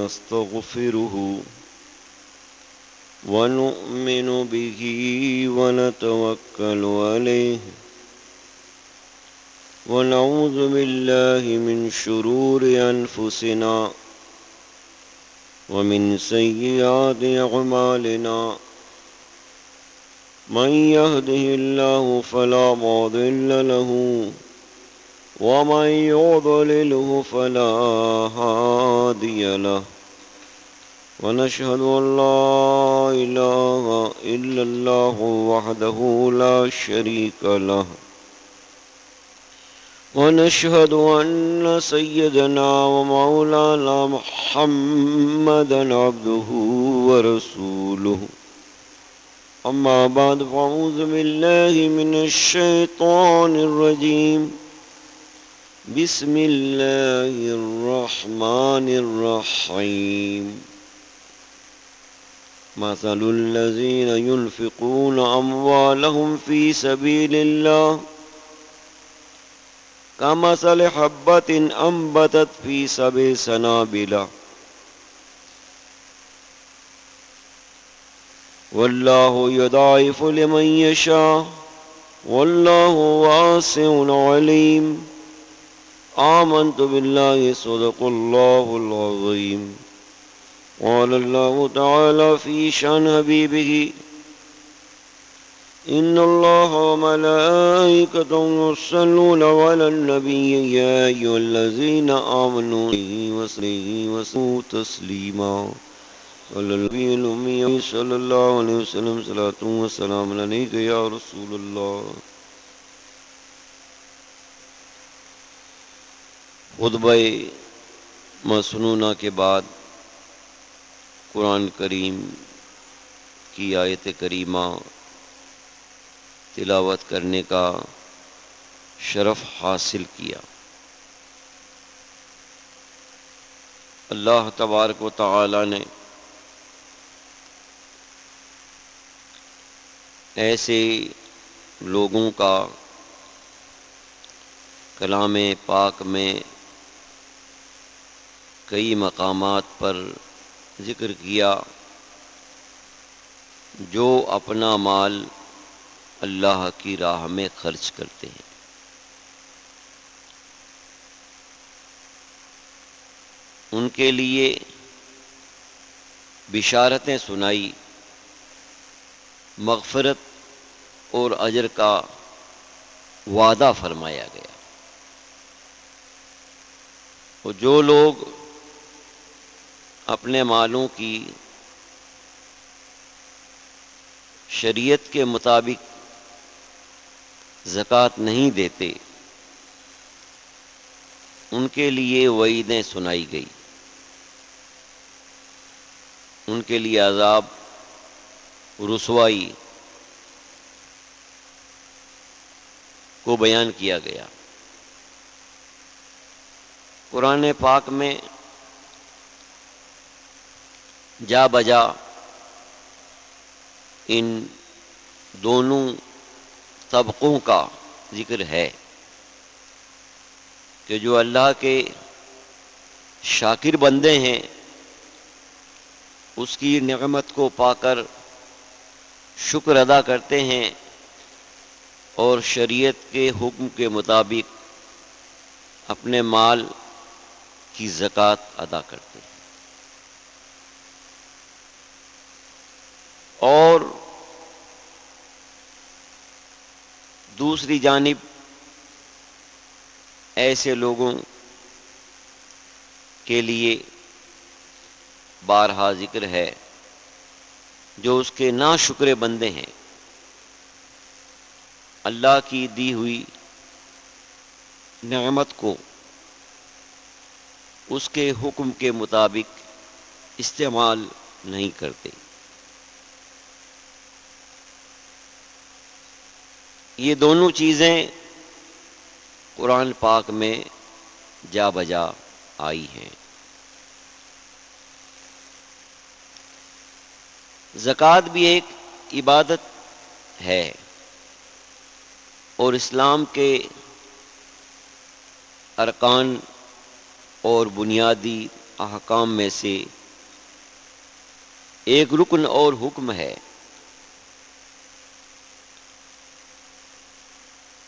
ونستغفره ونؤمن به ونتوكل عليه ونعوذ بالله من شرور أنفسنا ومن سيئات أعمالنا من يهده الله فلا مضل له ومن يضلله فلا هادي له ونشهد أن لا إله إلا الله وحده لا شريك له ونشهد أن سيدنا ومولانا محمدا عبده ورسوله أما بعد فأعوذ بالله من الشيطان الرجيم بسم الله الرحمن الرحيم مثل الذين ينفقون أموالهم في سبيل الله كمثل حبة أنبتت في سبع سنابل والله يضاعف لمن يشاء والله واسع عليم آمنت بالله صدق الله العظيم قال الله تعالى في شأن حبيبه إن الله وملائكته يصلون على النبي يا أيها الذين آمنوا وسلموا تسليما على النبي الأمي صلى الله عليه وسلم صلاة وسلام عليك يا رسول الله. خطبہ مسنونہ کے بعد قرآن کریم کی آیت کریمہ تلاوت کرنے کا شرف حاصل کیا. اللہ تبارک و تعالی نے ایسے لوگوں کا کلام پاک میں کئی مقامات پر ذکر کیا جو اپنا مال اللہ کی راہ میں خرچ کرتے ہیں. ان کے لیے بشارتیں سنائی، مغفرت اور اجر کا وعدہ فرمایا گیا. اور جو لوگ اپنے مالوں کی شریعت کے مطابق زکوٰۃ نہیں دیتے ان کے لیے وعیدیں سنائی گئی، ان کے لیے عذاب، رسوائی کو بیان کیا گیا. قرآن پاک میں جا بجا ان دونوں طبقوں کا ذکر ہے کہ جو اللہ کے شاکر بندے ہیں اس کی نعمت کو پا کر شکر ادا کرتے ہیں اور شریعت کے حکم کے مطابق اپنے مال کی زکوٰۃ ادا کرتے ہیں. اور دوسری جانب ایسے لوگوں کے لیے بارہا ذکر ہے جو اس کے ناشکرے بندے ہیں، اللہ کی دی ہوئی نعمت کو اس کے حکم کے مطابق استعمال نہیں کرتے. یہ دونوں چیزیں قرآن پاک میں جا بجا آئی ہیں. زکوٰۃ بھی ایک عبادت ہے اور اسلام کے ارکان اور بنیادی احکام میں سے ایک رکن اور حکم ہے۔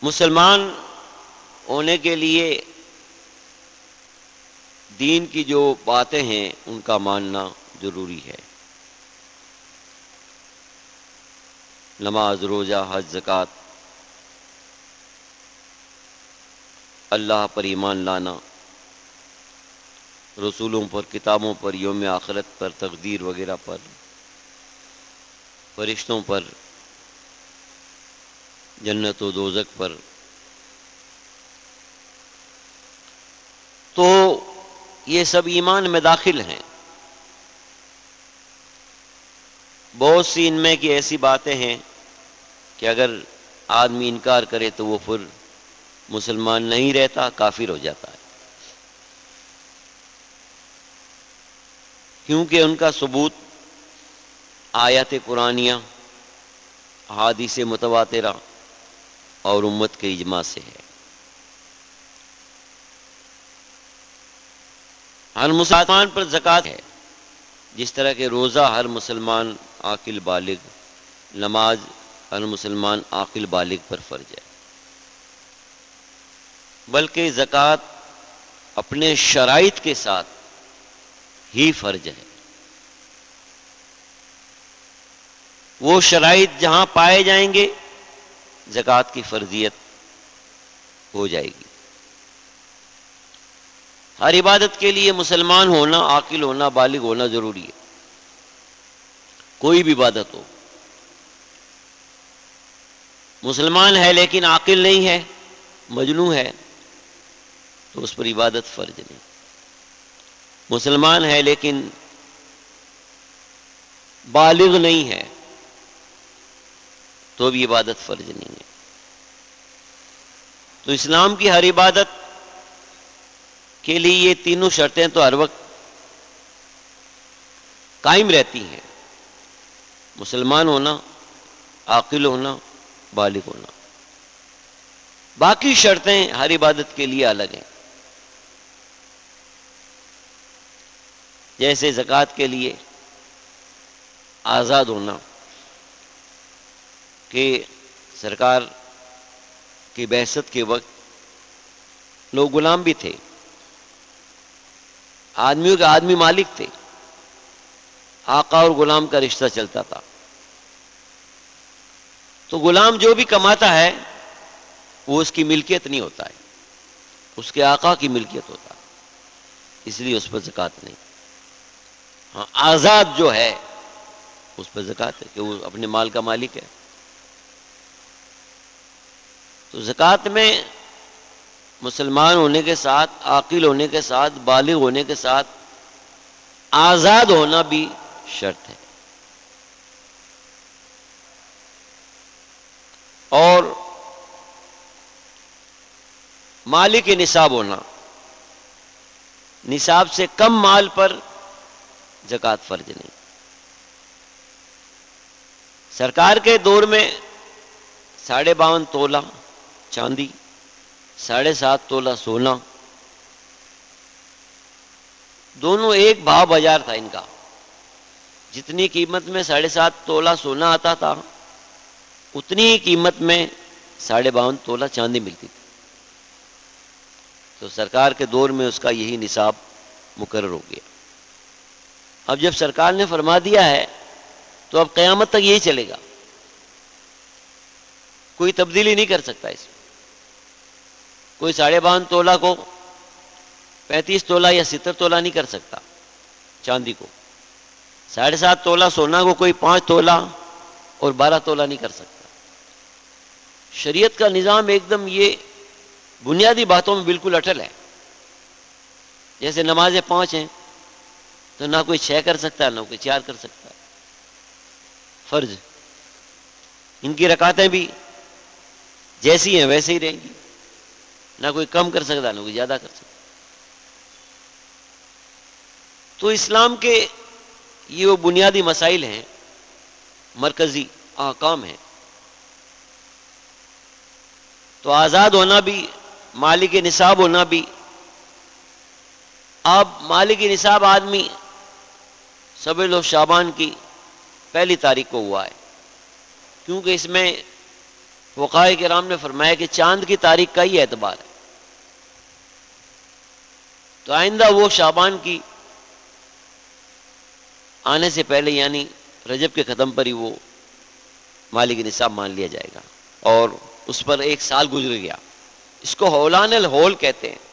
مسلمان ہونے کے لیے دین کی جو باتیں ہیں ان کا ماننا ضروری ہے۔ نماز، روزہ، حج، زکوٰۃ، اللہ پر ایمان لانا، رسولوں پر، کتابوں پر، یوم آخرت پر، تقدیر وغیرہ پر، فرشتوں پر، جنت و دوزخ پر، تو یہ سب ایمان میں داخل ہیں۔ بہت سی ان میں کی ایسی باتیں ہیں کہ اگر آدمی انکار کرے تو وہ پھر مسلمان نہیں رہتا، کافر ہو جاتا ہے، کیونکہ ان کا ثبوت آیات قرآنیہ، احادیث متواترہ اور امت کے اجماع سے ہے۔ ہر مسلمان پر زکوٰۃ ہے، جس طرح کہ روزہ ہر مسلمان عاقل بالغ، نماز ہر مسلمان عاقل بالغ پر فرض ہے، بلکہ زکوٰۃ اپنے شرائط کے ساتھ ہی فرض ہے۔ وہ شرائط جہاں پائے جائیں گے زکوٰۃ کی فرضیت ہو جائے گی۔ ہر عبادت کے لیے مسلمان ہونا، عاقل ہونا، بالغ ہونا ضروری ہے، کوئی بھی عبادت ہو۔ مسلمان ہے لیکن عاقل نہیں ہے، مجنون ہے، تو اس پر عبادت فرض نہیں۔ مسلمان ہے لیکن بالغ نہیں ہے تو بھی عبادت فرض نہیں ہے۔ تو اسلام کی ہر عبادت کے لیے یہ تینوں شرطیں تو ہر وقت قائم رہتی ہیں: مسلمان ہونا، عاقل ہونا، بالغ ہونا۔ باقی شرطیں ہر عبادت کے لیے الگ ہیں، جیسے زکوٰۃ کے لیے آزاد ہونا، کہ سرکار کی بعثت کے وقت لوگ غلام بھی تھے، آدمیوں کے آدمی مالک تھے، آقا اور غلام کا رشتہ چلتا تھا، تو غلام جو بھی کماتا ہے وہ اس کی ملکیت نہیں ہوتا ہے، اس کے آقا کی ملکیت ہوتا ہے، اس لیے اس پر زکوٰۃ نہیں۔ ہاں، آزاد جو ہے اس پر زکوٰۃ ہے کہ وہ اپنے مال کا مالک ہے۔ تو زکوٰۃ میں مسلمان ہونے کے ساتھ، عاقل ہونے کے ساتھ، بالغ ہونے کے ساتھ آزاد ہونا بھی شرط ہے، اور مالک نصاب ہونا، نصاب سے کم مال پر زکوٰۃ فرض نہیں۔ سرکار کے دور میں 52.5 تولہ چاندی، 7.5 تولہ سونا، دونوں ایک بھاؤ بازار تھا ان کا۔ جتنی قیمت میں 7.5 تولہ سونا آتا تھا، اتنی ہی قیمت میں 52.5 تولہ چاندی ملتی تھی۔ تو سرکار کے دور میں اس کا یہی نصاب مقرر ہو گیا۔ اب جب سرکار نے فرما دیا ہے تو اب قیامت تک یہی چلے گا، کوئی تبدیلی نہیں کر سکتا اس میں۔ کوئی 52.5 تولہ کو 35 تولہ یا 70 تولہ نہیں کر سکتا چاندی کو، 7.5 تولہ سونا کو کوئی 5 تولہ اور 12 تولہ نہیں کر سکتا۔ شریعت کا نظام ایک دم یہ بنیادی باتوں میں بالکل اٹل ہے۔ جیسے نمازیں 5 ہیں تو نہ کوئی 6 کر سکتا ہے، نہ کوئی 4 کر سکتا ہے، فرض۔ ان کی رکعتیں بھی جیسی ہیں ویسے ہی رہیں گی، نہ کوئی کم کر سکتا، نہ کوئی زیادہ کر سکتا۔ تو اسلام کے یہ وہ بنیادی مسائل ہیں، مرکزی احکام ہیں۔ تو آزاد ہونا بھی، مالک نصاب ہونا بھی۔ اب مالک نصاب آدمی سمجھ لو شعبان کی پہلی تاریخ کو ہوا ہے، کیونکہ اس میں فقہاء کرام نے فرمایا کہ چاند کی تاریخ کا ہی اعتبار ہے، تو آئندہ وہ شعبان کی آنے سے پہلے یعنی رجب کے ختم پر ہی وہ مالک نصاب مان لیا جائے گا، اور اس پر ایک سال گزر گیا، اس کو ہولان الہول کہتے ہیں۔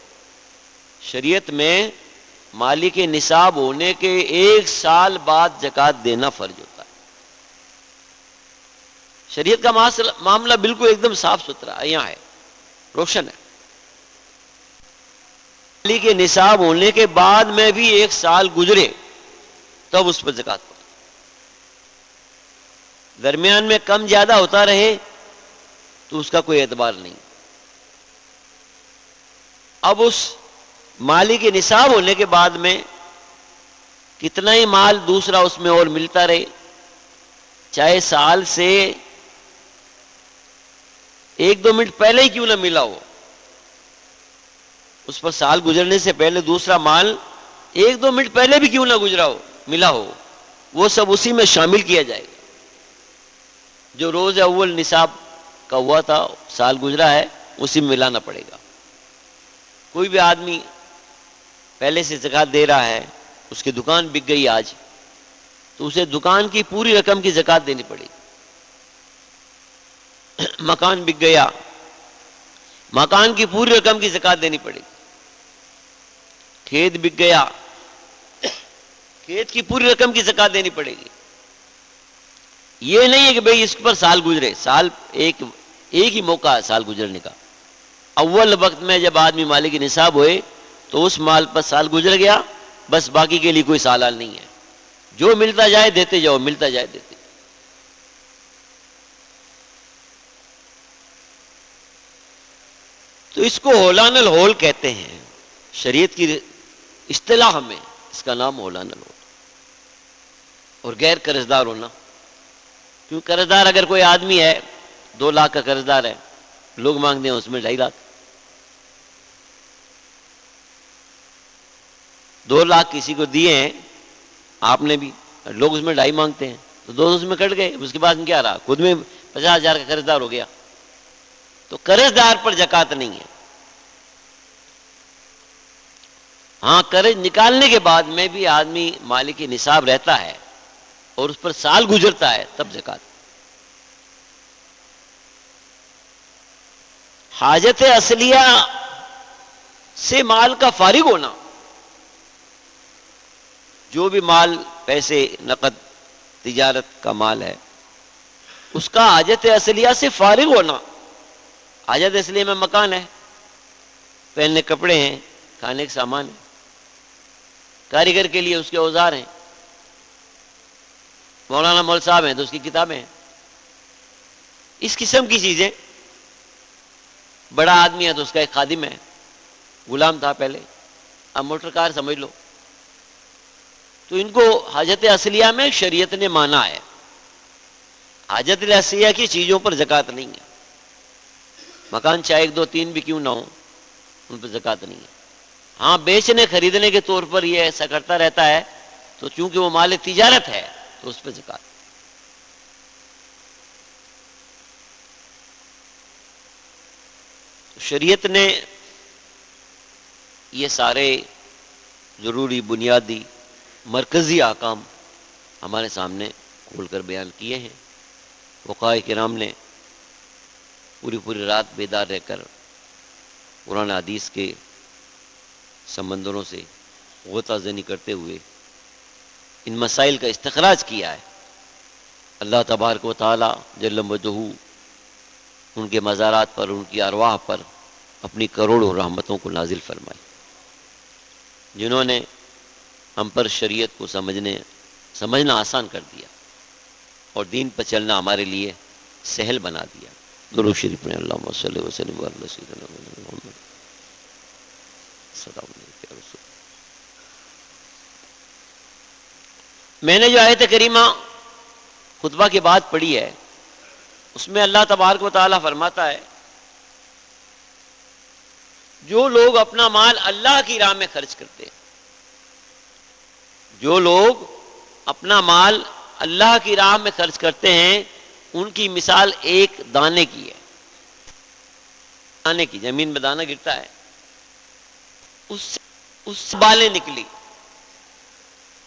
شریعت میں مالک نصاب ہونے کے ایک سال بعد زکوٰۃ دینا فرض ہوتا ہے۔ شریعت کا معاملہ بالکل ایک دم صاف ستھرا یہاں ہے، روشن ہے۔ مالک نصاب ہونے کے بعد میں بھی ایک سال گزرے تب اس پر زکوٰۃ پڑے، درمیان میں کم زیادہ ہوتا رہے تو اس کا کوئی اعتبار نہیں۔ اب اس مالک نصاب ہونے کے بعد میں کتنا ہی مال دوسرا اس میں اور ملتا رہے، چاہے سال سے 1-2 منٹ پہلے ہی کیوں نہ ملا ہو، اس پر سال گزرنے سے پہلے دوسرا مال 1-2 منٹ پہلے بھی کیوں نہ گزرا ہو ملا ہو، وہ سب اسی میں شامل کیا جائے گا۔ جو روز اول نصاب کا ہوا تھا، سال گزرا ہے، اسی میں ملانا پڑے گا۔ کوئی بھی آدمی پہلے سے زکوٰۃ دے رہا ہے، اس کی دکان بک گئی آج، تو اسے دکان کی پوری رقم کی زکوٰۃ دینی پڑے گی۔ مکان بک گیا، مکان کی پوری رقم کی زکوٰۃ دینی پڑے گی۔ کھیت بک گیا، کھیت کی پوری رقم کی زکوٰۃ دینی پڑے گی۔ یہ نہیں ہے کہ بھئی اس پر سال گزرے، سال ایک ہی موقع ہے سال گزرنے کا۔ اول وقت میں جب آدمی مالک نصاب ہوئے تو اس مال پر سال گزر گیا، بس باقی کے لیے کوئی سالال نہیں ہے، جو ملتا جائے دیتے جاؤ، ملتا جائے دیتے جاؤ۔ تو اس کو ہولان الہول کہتے ہیں، شریعت کی اصطلاح میں اس کا نام ہولان الہول۔ اور غیر قرضدار ہونا، کیوں قرضدار اگر کوئی آدمی ہے 2 لاکھ کا قرضدار ہے، لوگ مانگتے ہیں اس میں 2.5 لاکھ، 2 لاکھ کسی کو دیے ہیں آپ نے بھی، لوگ اس میں 2.5 مانگتے ہیں، تو 2 اس میں کٹ گئے، اس کے بعد کیا رہا، خود میں 50,000 کا قرضدار ہو گیا۔ تو قرضدار پر زکوٰۃ نہیں ہے۔ ہاں قرض نکالنے کے بعد میں بھی آدمی مالک نصاب رہتا ہے اور اس پر سال گزرتا ہے تب زکوٰۃ۔ حاجت اصلیہ سے مال کا فارغ ہونا، جو بھی مال پیسے نقد تجارت کا مال ہے اس کا حاجت اصلیہ سے فارغ ہونا۔ حاجت اصلیہ میں مکان ہے، پہننے کپڑے ہیں، کھانے کے سامان ہیں، کاریگر کے لیے اس کے اوزار ہیں، مولانا مول صاحب ہیں تو اس کی کتابیں ہیں، اس قسم کی چیزیں۔ بڑا آدمی ہے تو اس کا ایک خادم ہے، غلام تھا پہلے، اب موٹر کار سمجھ لو۔ تو ان کو حاجت اصلیہ میں شریعت نے مانا ہے۔ حاجت اصلیہ کی چیزوں پر زکوٰۃ نہیں ہے، مکان چاہے 1 2 3 بھی کیوں نہ ہو، ان پر زکوٰۃ نہیں ہے۔ ہاں بیچنے خریدنے کے طور پر یہ ایسا کرتا رہتا ہے تو چونکہ وہ مال تجارت ہے تو اس پہ زکوٰۃ۔ شریعت نے یہ سارے ضروری بنیادی مرکزی احکام ہمارے سامنے کھول کر بیان کیے ہیں۔ فقہاء کرام نے پوری رات بیدار رہ کر قرآن حدیث کے سمندروں سے غوطہ زنی کرتے ہوئے ان مسائل کا استخراج کیا ہے۔ اللہ تبارک و تعالی جل مجدہ ان کے مزارات پر، ان کی ارواح پر اپنی کروڑوں رحمتوں کو نازل فرمائی، جنہوں نے ہم پر شریعت کو سمجھنا آسان کر دیا اور دین پر چلنا ہمارے لیے سہل بنا دیا۔ درود شریف میں اللہم صلی وسلم علی سیدنا محمد السلام علیکم رسول۔ میں نے جو آیت کریمہ خطبہ کے بعد پڑھی ہے اس میں اللہ تبارک و تعالی فرماتا ہے جو لوگ اپنا مال اللہ کی راہ میں خرچ کرتے ہیں، جو لوگ اپنا مال اللہ کی راہ میں خرچ کرتے ہیں ان کی مثال ایک دانے کی ہے. دانے کی، زمین میں دانہ گرتا ہے، اس سے بالیں نکلی.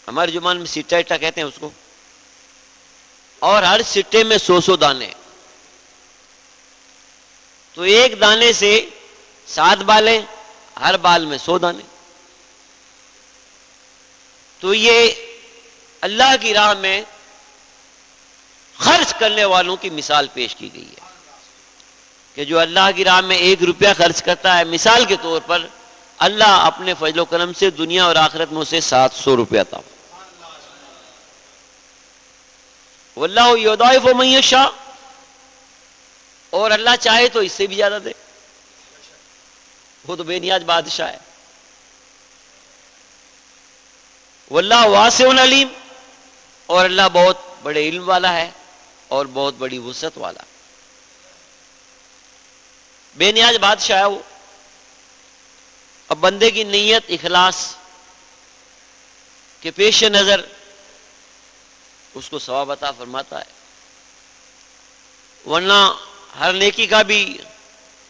ہمارے زبان میں سٹا اٹا کہتے ہیں اس کو. اور ہر سٹے میں 100 دانے. تو ایک دانے سے 7 بالیں، ہر بال میں 100 دانے. تو یہ اللہ کی راہ میں خرچ کرنے والوں کی مثال پیش کی گئی ہے کہ جو اللہ کی راہ میں 1 روپیہ خرچ کرتا ہے، مثال کے طور پر اللہ اپنے فضل و کرم سے دنیا اور آخرت میں اسے 700 روپیہ عطا. واللہ یضاعف من یشاء، اور اللہ چاہے تو اس سے بھی زیادہ دے. وہ تو بے نیاز بادشاہ ہے. واللہ واسع علیم، اور اللہ بہت بڑے علم والا ہے اور بہت بڑی وسعت والا. بے نیاز بادشاہ ہے وہ. اب بندے کی نیت اخلاص کے پیش نظر اس کو ثواب عطا فرماتا ہے. ورنہ ہر نیکی کا بھی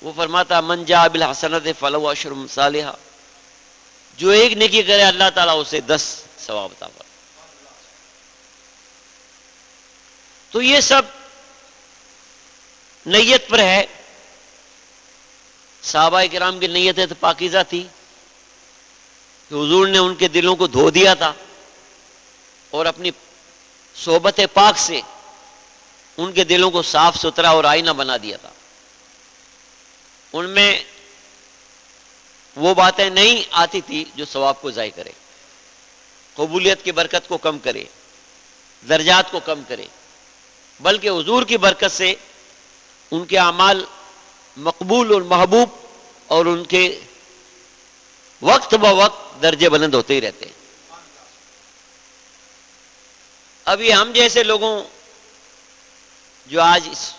وہ فرماتا ہے من جاء بالحسنۃ فلہ عشر امثالها، جو ایک نیکی کرے اللہ تعالیٰ اسے 10 ثواب عطا فرماتا. تو یہ سب نیت پر ہے. صحابہ کرام کی نیتیں تو پاکیزہ تھی کہ حضور نے ان کے دلوں کو دھو دیا تھا اور اپنی صحبت پاک سے ان کے دلوں کو صاف ستھرا اور آئینہ بنا دیا تھا. ان میں وہ باتیں نہیں آتی تھی جو ثواب کو ضائع کرے، قبولیت کی برکت کو کم کرے، درجات کو کم کرے، بلکہ حضور کی برکت سے ان کے اعمال مقبول اور محبوب اور ان کے وقت بوقت درجے بلند ہوتے ہی رہتے ہیں. ابھی ہم جیسے لوگوں جو آج اس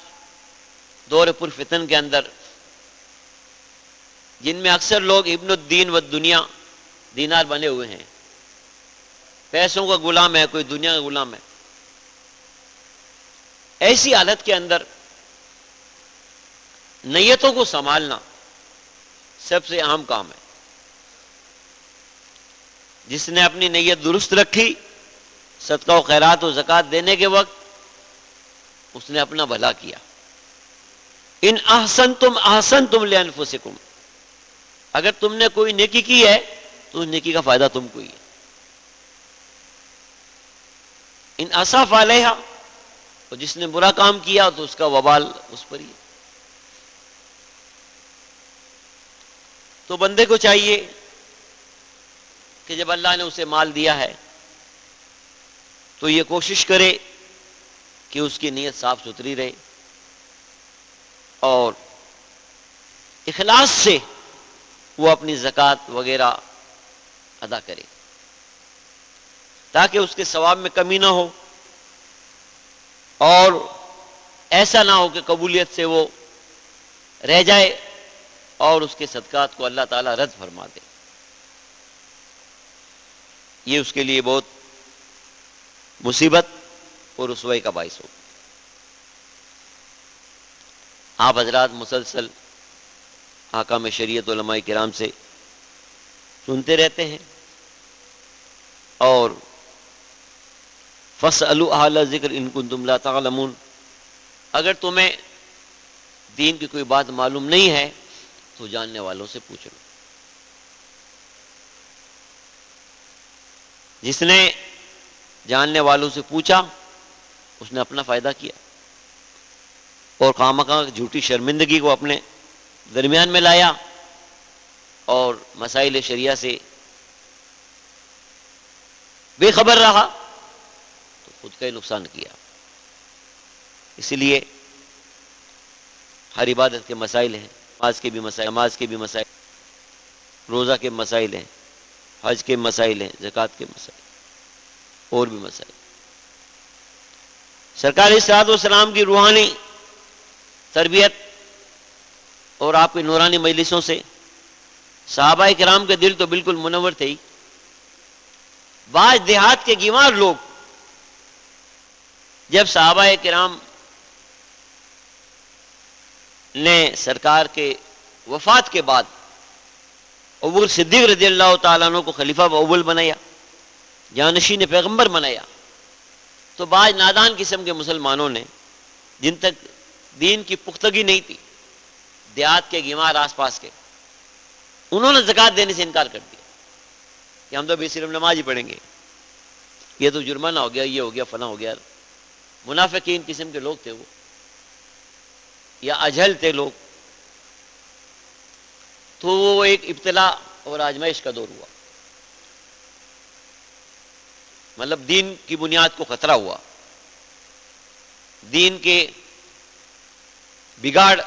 دور پر فتن کے اندر، جن میں اکثر لوگ ابن الدین و دنیا دینار بنے ہوئے ہیں، پیسوں کا غلام ہے، کوئی دنیا کا غلام ہے، ایسی حالت کے اندر نیتوں کو سنبھالنا سب سے اہم کام ہے. جس نے اپنی نیت درست رکھی، صدقہ و خیرات و زکوٰۃ دینے کے وقت اس نے اپنا بھلا کیا. ان احسنتم احسنتم لانفسکم، اگر تم نے کوئی نیکی کی ہے تو اس نیکی کا فائدہ تم کو ہی ہے. ان اسف علیہا، اور جس نے برا کام کیا تو اس کا وبال اس پر ہی ہے. تو بندے کو چاہیے کہ جب اللہ نے اسے مال دیا ہے تو یہ کوشش کرے کہ اس کی نیت صاف ستھری رہے اور اخلاص سے وہ اپنی زکوٰۃ وغیرہ ادا کرے تاکہ اس کے ثواب میں کمی نہ ہو اور ایسا نہ ہو کہ قبولیت سے وہ رہ جائے اور اس کے صدقات کو اللہ تعالیٰ رد فرما دے. یہ اس کے لیے بہت مصیبت اور رسوائی کا باعث ہو. آپ حضرات مسلسل حکام شریعت علماء کرام سے سنتے رہتے ہیں اور فَاسْأَلُوا أَهْلَ الذِّكْرِ إِن كُنتُمْ لَا تَعْلَمُونَ، اگر تمہیں دین کی کوئی بات معلوم نہیں ہے تو جاننے والوں سے پوچھ لو. جس نے جاننے والوں سے پوچھا اس نے اپنا فائدہ کیا اور خامخواہ جھوٹی شرمندگی کو اپنے درمیان میں لایا اور مسائل شریعہ سے بے خبر رہا تو خود کا ہی نقصان کیا. اسی لیے ہر عبادت کے مسائل ہیں، نماز کے بھی مسائل، روزہ کے مسائل ہیں، حج کے مسائل ہیں، زکوٰۃ کے مسائل اور بھی مسائل. سرکار صلی اللہ علیہ وسلم کی روحانی تربیت اور آپ کی نورانی مجلسوں سے صحابہ کرام کے دل تو بالکل منور تھے ہی. بعض دیہات کے گیوار لوگ جب صحابہ کرام نے سرکار کے وفات کے بعد ابوبکر صدیق رضی اللہ تعالیٰ عنہ کو خلیفہ اول بنایا، جانشین پیغمبر بنایا، تو بعض نادان قسم کے مسلمانوں نے، جن تک دین کی پختگی نہیں تھی، دیہات کے گیمار آس پاس کے، انہوں نے زکوٰۃ دینے سے انکار کر دیا کہ ہم تو بھی صرف نماز ہی پڑھیں گے، یہ تو جرمانہ ہو گیا، یہ ہو گیا، فلاں ہو گیا۔ منافقین قسم کے لوگ تھے وہ، یا اجہل تھے لوگ، تو وہ ایک ابتلا اور آزمائش کا دور ہوا، مطلب دین کی بنیاد کو خطرہ ہوا، دین کے بگاڑ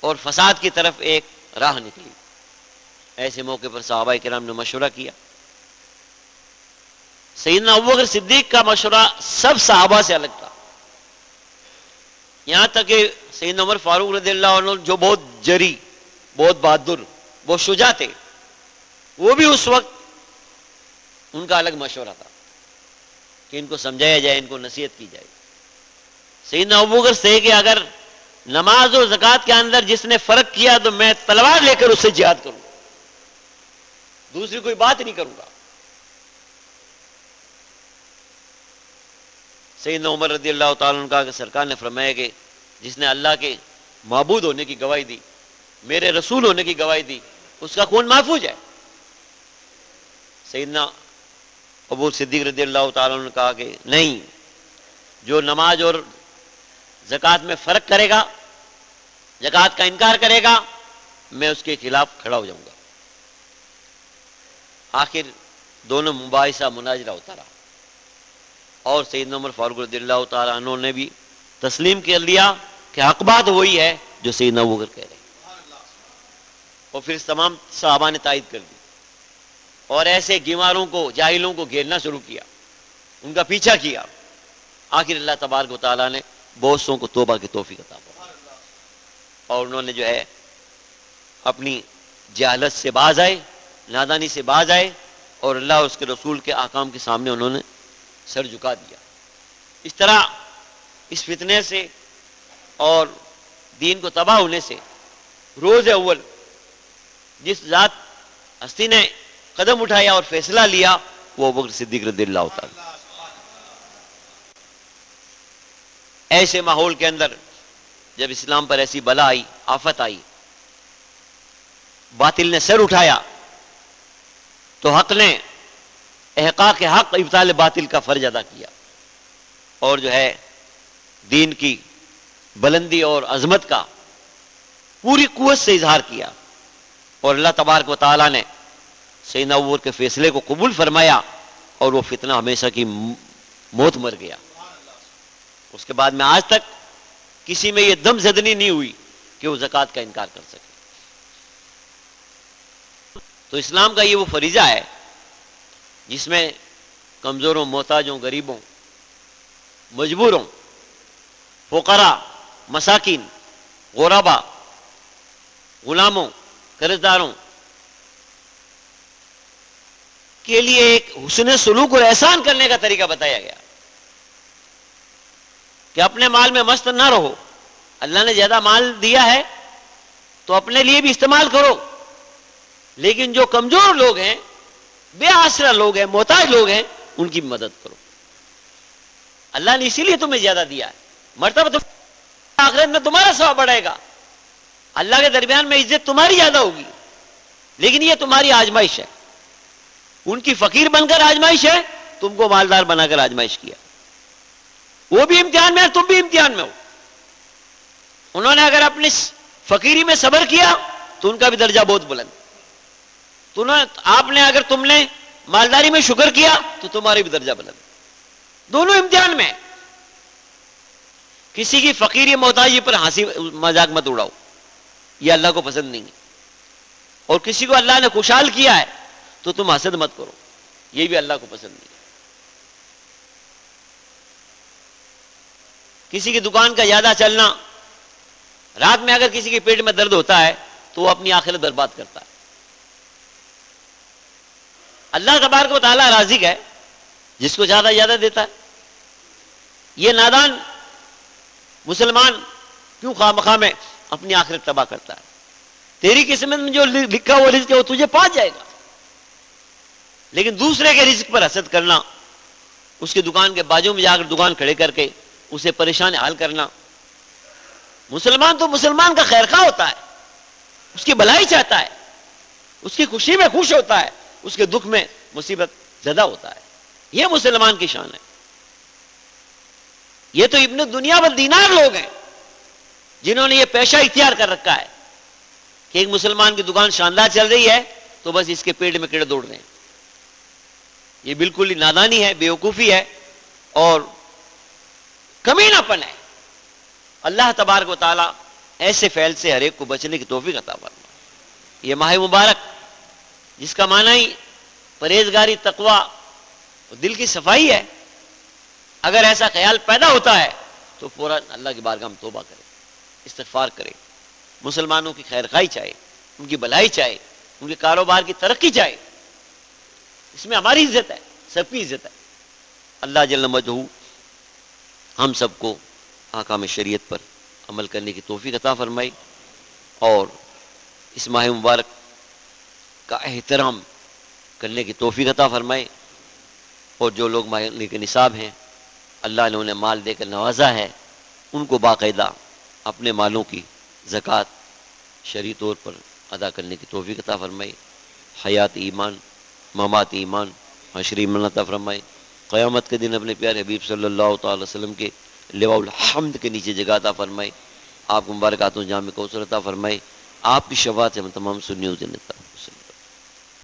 اور فساد کی طرف ایک راہ نکلی۔ ایسے موقع پر صحابہ کرام نے مشورہ کیا۔ سیدنا ابوبکر صدیق کا مشورہ سب صحابہ سے الگ تھا، یہاں تک کہ سیدنا عمر فاروق رضی اللہ عنہ جو بہت جری، بہت بہادر، بہت شجاع تھے، وہ بھی اس وقت ان کا الگ مشورہ تھا کہ ان کو سمجھایا جائے، ان کو نصیحت کی جائے۔ سیدنا ابوبکر سے کہ اگر نماز اور زکوٰۃ کے اندر جس نے فرق کیا تو میں تلوار لے کر اس سے جہاد کروں، دوسری کوئی بات نہیں کروں گا۔ سیدنا عمر رضی اللہ تعالیٰ عنہ کا کہ سرکار نے فرمایا کہ جس نے اللہ کے معبود ہونے کی گواہی دی، میرے رسول ہونے کی گواہی دی، اس کا خون محفوظ ہے۔ سیدنا ابو صدیق رضی اللہ تعالیٰ عنہ نے کہا کہ نہیں، جو نماز اور زکوٰۃ میں فرق کرے گا، زکوٰۃ کا انکار کرے گا، میں اس کے خلاف کھڑا ہو جاؤں گا۔ آخر دونوں مباحثہ مناظرہ ہوتا رہا، اور سیدنا عمر فاروق رضی اللہ تعالیٰ عنہ نے بھی تسلیم کر لیا کہ حق بات وہی ہے جو سیدنا ابوبکر کہہ رہے ہیں، اور پھر تمام صحابہ نے تائید کر دی، اور ایسے گیماروں کو، جاہلوں کو گھیرنا شروع کیا، ان کا پیچھا کیا۔ آخر اللہ تبارک و تعالیٰ نے بہت سوں کو توبہ کی توفیق عطا فرمائی، اور انہوں نے جو ہے اپنی جہالت سے باز آئے، نادانی سے باز آئے، اور اللہ اور اس کے رسول کے احکام کے سامنے انہوں نے سر جھکا دیا۔ اس طرح اس فتنے سے اور دین کو تباہ ہونے سے روز اول جس ذات ہستی نے قدم اٹھایا اور فیصلہ لیا وہ ابوبکر صدیق رضی اللہ تعالی۔ ایسے ماحول کے اندر جب اسلام پر ایسی بلا آئی، آفت آئی، باطل نے سر اٹھایا، تو حق نے احقاق حق ابطال باطل کا فرض ادا کیا، اور جو ہے دین کی بلندی اور عظمت کا پوری قوت سے اظہار کیا، اور اللہ تبارک و تعالیٰ نے سیدنا ابوبکر کے فیصلے کو قبول فرمایا، اور وہ فتنہ ہمیشہ کی موت مر گیا۔ اس کے بعد میں آج تک کسی میں یہ دم زدنی نہیں ہوئی کہ وہ زکوٰۃ کا انکار کر سکے۔ تو اسلام کا یہ وہ فریضہ ہے جس میں کمزوروں، محتاجوں، غریبوں، مجبوروں، فقراء، مساکین، غربا، غلاموں، قرضداروں کے لیے ایک حسن سلوک اور احسان کرنے کا طریقہ بتایا گیا کہ اپنے مال میں مست نہ رہو، اللہ نے زیادہ مال دیا ہے تو اپنے لیے بھی استعمال کرو، لیکن جو کمزور لوگ ہیں، بے آسرا لوگ ہیں، محتاج لوگ ہیں، ان کی مدد کرو۔ اللہ نے اسی لیے تمہیں زیادہ دیا ہے، مرتبہ تو آخرت میں تمہارا ثواب بڑھے گا، اللہ کے درمیان میں عزت تمہاری زیادہ ہوگی، لیکن یہ تمہاری آزمائش ہے۔ ان کی فقیر بن کر آزمائش ہے، تم کو مالدار بنا کر آزمائش کیا۔ وہ بھی امتحان میں ہے، تم بھی امتحان میں ہو۔ انہوں نے اگر اپنی فقیری میں صبر کیا تو ان کا بھی درجہ بہت بلند، آپ نے اگر تم نے مالداری میں شکر کیا تو تمہاری بھی درجہ بلند۔ دونوں امتحان میں۔ کسی کی فقیری محتاجی پر ہنسی مذاق مت اڑاؤ، یہ اللہ کو پسند نہیں ہے، اور کسی کو اللہ نے خوشحال کیا ہے تو تم حسد مت کرو، یہ بھی اللہ کو پسند نہیں ہے۔ کسی کی دکان کا زیادہ چلنا، رات میں اگر کسی کے پیٹ میں درد ہوتا ہے تو وہ اپنی آخرت برباد کرتا ہے۔ اللہ تبارک و تعالیٰ رازق ہے، جس کو زیادہ دیتا ہے۔ یہ نادان مسلمان کیوں خواہ میں اپنی آخرت تباہ کرتا ہے؟ تیری قسمت میں جو لکھا ہوا رزق ہے وہ تجھے پا جائے گا، لیکن دوسرے کے رزق پر حسد کرنا، اس کی دکان کے بازو میں جا کر دکان کھڑے کر کے اسے پریشان حال کرنا. مسلمان تو مسلمان کا خیر خواہ ہوتا ہے، اس کی بھلائی چاہتا ہے، اس کی خوشی میں خوش ہوتا ہے، اس کے دکھ میں مصیبت زدہ ہوتا ہے. یہ مسلمان کی شان ہے. یہ تو ابن دنیا و دینار لوگ ہیں جنہوں نے یہ پیشہ اختیار کر رکھا ہے کہ ایک مسلمان کی دکان شاندار چل رہی ہے تو بس اس کے پیٹ میں کیڑے دوڑ رہے ہیں. یہ بالکل ہی نادانی ہے، بیوقوفی ہے اور کمینہ پن ہے. اللہ تبارک و تعالی ایسے فعل سے ہر ایک کو بچنے کی توفیق عطا فرمائے. یہ ماہ مبارک جس کا معنی ہی پرہیزگاری، تقوی اور دل کی صفائی ہے، اگر ایسا خیال پیدا ہوتا ہے تو فوراً اللہ کی بارگاہ میں توبہ کرے، استغفار کرے، مسلمانوں کی خیر خواہی چاہے، ان کی بھلائی چاہے، ان کے کاروبار کی ترقی چاہے. اس میں ہماری عزت ہے، سب کی عزت ہے. اللہ جل مجدہ ہم سب کو احکام شریعت پر عمل کرنے کی توفیق عطا فرمائی اور اس ماہ مبارک کا احترام کرنے کی توفیق عطا فرمائے. اور جو لوگ مالی کے نصاب ہیں، اللہ نے انہیں مال دے کر نوازا ہے، ان کو باقاعدہ اپنے مالوں کی زکوٰۃ شرعی طور پر ادا کرنے کی توفیق عطا فرمائے. حیات ایمان، ممات ایمان، حشر ایمان عطا فرمائے. قیامت کے دن اپنے پیارے حبیب صلی اللہ تعالی وسلم کے لواء الحمد کے نیچے جگہ عطا فرمائے. آپ کو مبارکات و جام کوثر عطا فرمائے. آپ کی شفاعت سے ہم تمام سنیوں سے نتا